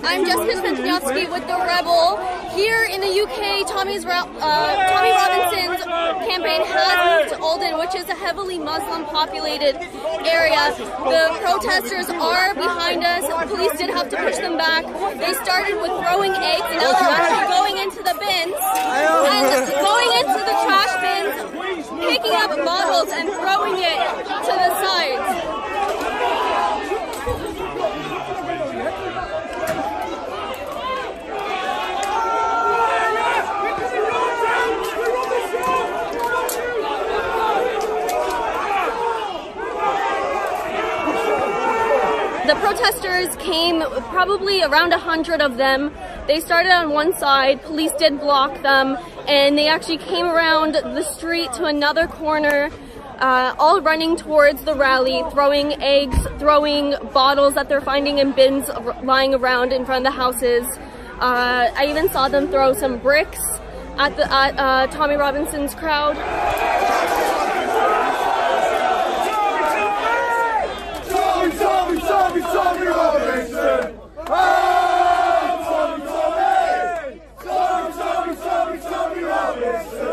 I'm Jessica Spenchkovsky with The Rebel. Here in the UK, Tommy Robinson's campaign has moved to Oldham, which is a heavily Muslim populated area. The protesters are behind us. Police did have to push them back. They started with throwing eggs, and now they're actually going into the bins and going into the trash bins, picking up bottles and throwing it to the sides. The protesters came, probably around 100 of them. They started on one side, police did block them, and they actually came around the street to another corner, all running towards the rally, throwing eggs, throwing bottles that they're finding in bins lying around in front of the houses. I even saw them throw some bricks at Tommy Robinson's crowd. Tommy Robinson! Tommy Robinson!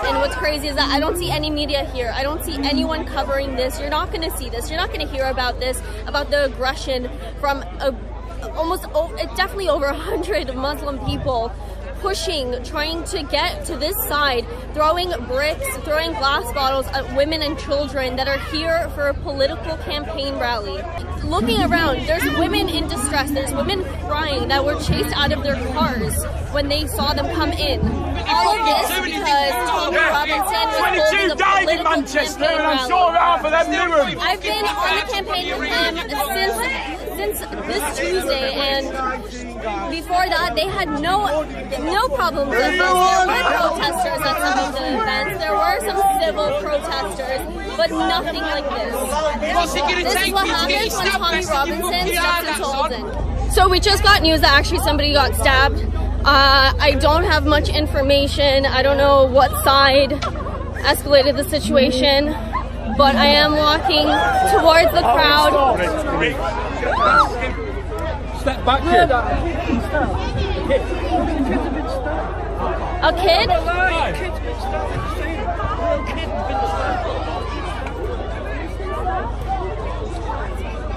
And what's crazy is that I don't see any media here. I don't see anyone covering this. You're not going to see this. You're not going to hear about this, about the aggression from definitely over 100 Muslim people pushing, trying to get to this side, throwing bricks, throwing glass bottles at women and children that are here for a political campaign rally. Looking around, there's women in distress, there's women crying that were chased out of their cars when they saw them come in. All of this because Tommy Robinson was holding a political campaign rally. I've been on the campaign with him since this Tuesday, and before that they had no problems with us. There were protesters at some of the events, there were some civil protesters, but nothing like this. This is what happens when Tommy Robinson steps into Oldham. So we just got news that actually somebody got stabbed. I don't have much information. I don't know what side escalated the situation, but I am walking towards the crowd. Step back here. A kid?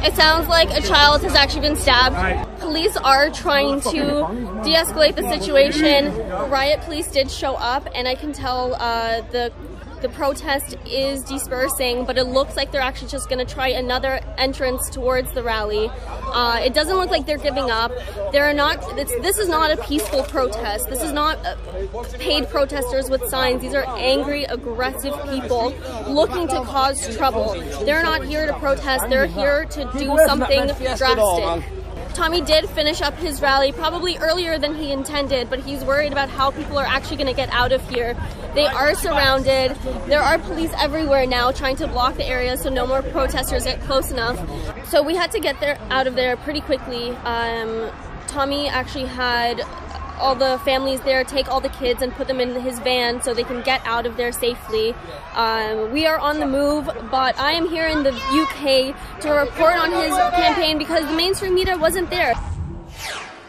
It sounds like a child has actually been stabbed. Police are trying to de-escalate the situation. Riot police did show up, and I can tell the protest is dispersing, but it looks like they're actually just going to try another entrance towards the rally. It doesn't look like they're giving up. They're not. This is not a peaceful protest. This is not paid protesters with signs. These are angry, aggressive people looking to cause trouble. They're not here to protest. They're here to do something drastic. Tommy did finish up his rally probably earlier than he intended, but he's worried about how people are actually going to get out of here. They are surrounded. There are police everywhere now trying to block the area so no more protesters get close enough. So we had to get out of there pretty quickly. Tommy actually had all the families there take all the kids and put them in his van so they can get out of there safely. We are on the move, but I am here in the UK to report on his campaign because the mainstream media wasn't there.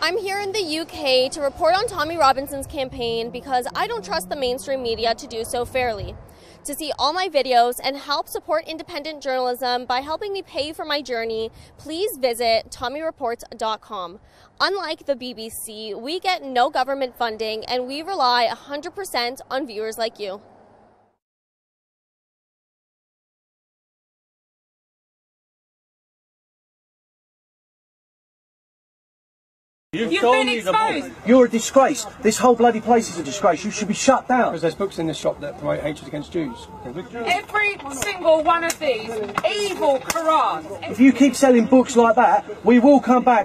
I'm here in the UK to report on Tommy Robinson's campaign because I don't trust the mainstream media to do so fairly. To see all my videos and help support independent journalism by helping me pay for my journey, please visit TommyReports.com. Unlike the BBC, we get no government funding and we rely 100% on viewers like you. You've been exposed. You're a disgrace. This whole bloody place is a disgrace. You should be shut down. Because there's books in this shop that promote hatred against Jews. Every single one of these evil Qurans. If you keep selling books like that, we will come back.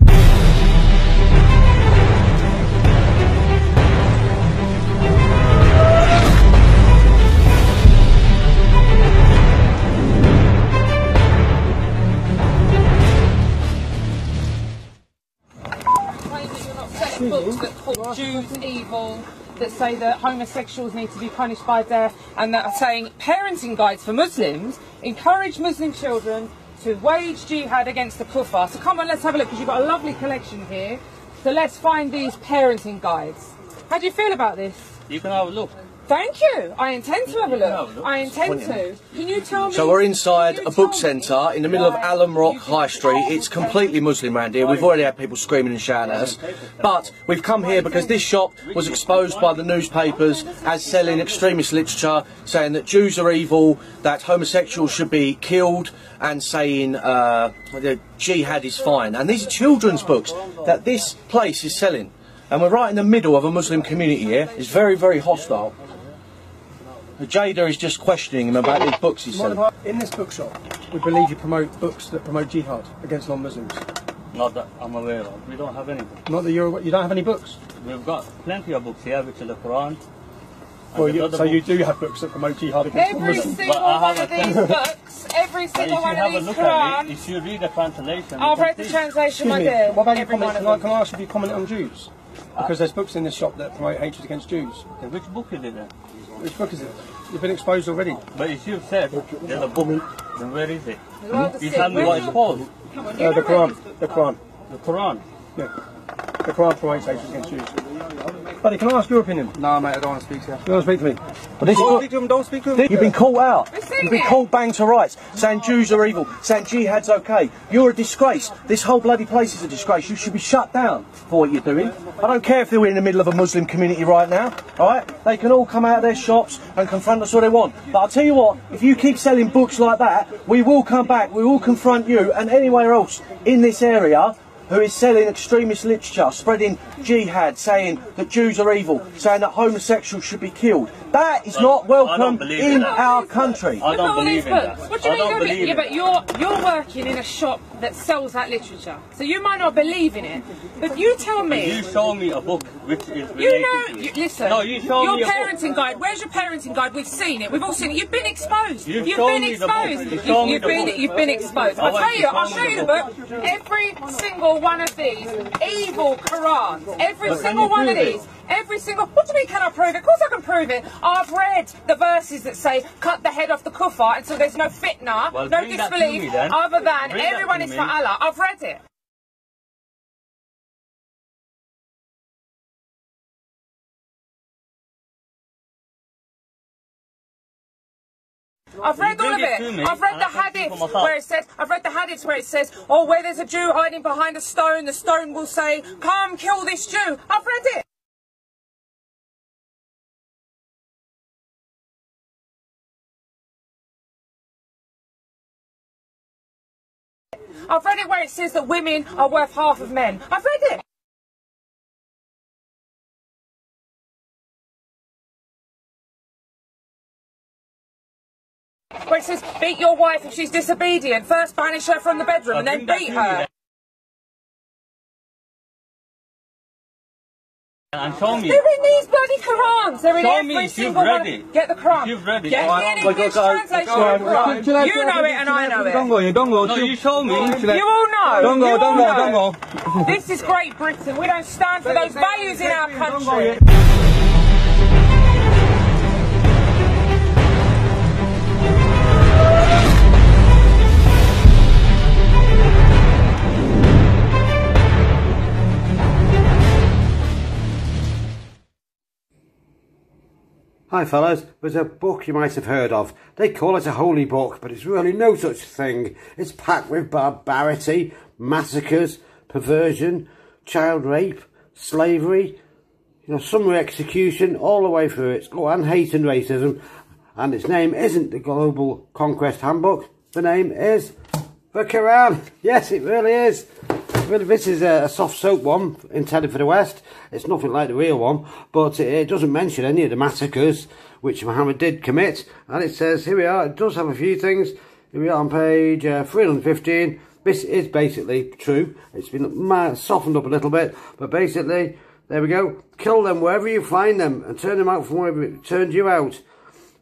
Books that call Jews evil, that say that homosexuals need to be punished by death, and that are saying parenting guides for Muslims encourage Muslim children to wage jihad against the kuffar. So come on, let's have a look, because you've got a lovely collection here. So let's find these parenting guides. How do you feel about this? You can have a look. Thank you. I intend to have a look. I intend to. Can you tell me? So we're inside a book centre in the middle of Alum Rock High Street. It's completely Muslim around here. We've already had people screaming and shouting at us. But we've come here because this shop was exposed by the newspapers as selling extremist literature, saying that Jews are evil, that homosexuals should be killed, and saying that jihad is fine. And these are children's books that this place is selling. And we're right in the middle of a Muslim community here. It's very, very hostile. Jada is just questioning him about these books he's selling. In this bookshop, we believe you promote books that promote jihad against non-Muslims. Not that I'm aware of. We don't have anything. Not that you don't have any books? We've got plenty of books here, which are the Quran. Well, so you do have books that promote jihad against Every non-Muslims? single one of these books, every single one of these Quran. If you read the translation, I've read the translation, my dear. What about your Every one comments? of them. Can I ask if you comment on Jews? Because there's books in this shop that promote hatred against Jews. Okay, which book is it then? Which book is it? You've been exposed already. But if you said there's a book, then where is it? Well, You tell me what it's called. The Quran. The Quran. The Quran. Yeah. The Quran promotes hatred against Jews. Buddy, can I ask your opinion? No, mate, I don't want to speak to you. You don't speak to me? But this Don't speak to him, don't speak to him. You've been called out. We've seen You've been it. called bang to rights, saying Jews are evil, saying jihad's okay. You're a disgrace. This whole bloody place is a disgrace. You should be shut down for what you're doing. I don't care if they're in the middle of a Muslim community right now, alright? They can all come out of their shops and confront us all they want. But I'll tell you what, if you keep selling books like that, we will come back, we will confront you and anywhere else in this area who is selling extremist literature, spreading jihad, saying that Jews are evil, saying that homosexuals should be killed. That is not welcome in our country. I don't believe in that. What do you I don't mean? believe Yeah, in but you're working in a shop that sells that literature, so you might not believe in it. But you tell me. You show me a book which is related You know, to it. listen. No, you show your me a book. parenting guide. Where's your parenting guide? We've seen it. We've all seen it. You've been exposed. You've You've shown been me the book. exposed. You've shown me the book. You've been exposed. I'll Alright, tell you. you've I'll shown show me you the the book. Every single one of these evil Qurans. Every But can single you one of prove it? these. Every single. What do you mean? Can I prove it? Of course I can prove it. I've read the verses that say cut the head off the kuffar, and so there's no fitna, Well, no bring that to disbelief, me then. other than Bring that everyone to is me. for Allah. I've read it. I've read all of bring it to it. me, I've read and the I can see for hadiths myself. where it says, I've read the hadiths where it says, oh, where there's a Jew hiding behind a stone, the stone will say, come kill this Jew. I've read it. I've read it where it says that women are worth half of men. I've read it. Where it says, beat your wife if she's disobedient. First banish her from the bedroom and then beat her. And show me. They're in these bloody Qurans. They're in Show every me if single you've read one. it. Get the Quran. If you've read it. Get Alright, me an English translation of the Quran. You know it and I know it. Don't go. No, you show me. You all know. Don't go, You don't all go, know. This is Great Britain. We don't stand for those values in our country. Hi fellas, there's a book you might have heard of. They call it a holy book, but it's really no such thing. It's packed with barbarity, massacres, perversion, child rape, slavery, summary execution, all the way through it. Oh, and hate and racism. And its name isn't the Global Conquest Handbook. The name is the Quran. Yes, it really is. Really, this is a soft soap one intended for the West. It's nothing like the real one, but it doesn't mention any of the massacres which Muhammad did commit. And it says, here we are, it does have a few things. Here we are on page 315. This is basically true. It's been softened up a little bit, but basically, there we go. Kill them wherever you find them and turn them out from wherever it turned you out.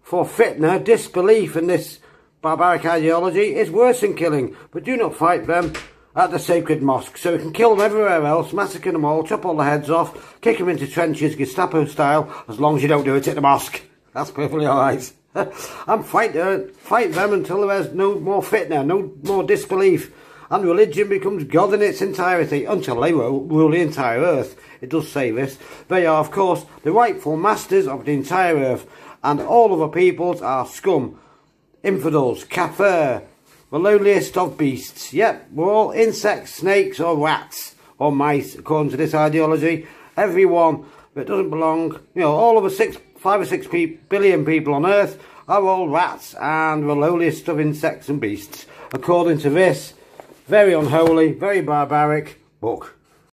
For fitna, disbelief in this barbaric ideology is worse than killing, but do not fight them at the sacred mosque, so we can kill them everywhere else, massacre them all, chop all the heads off, kick them into trenches, Gestapo style, as long as you don't do it at the mosque. That's perfectly alright. And fight them until there's no more fitna, no more disbelief, and religion becomes God in its entirety, until they rule the entire earth. It does say this. They are, of course, the rightful masters of the entire earth, and all other peoples are scum, infidels, kafir, the lowliest of beasts. Yep, we're all insects, snakes, or rats, or mice, according to this ideology. Everyone that doesn't belong, you know, all of the 5 or 6 billion people on earth are all rats and the lowliest of insects and beasts, according to this very unholy, very barbaric book.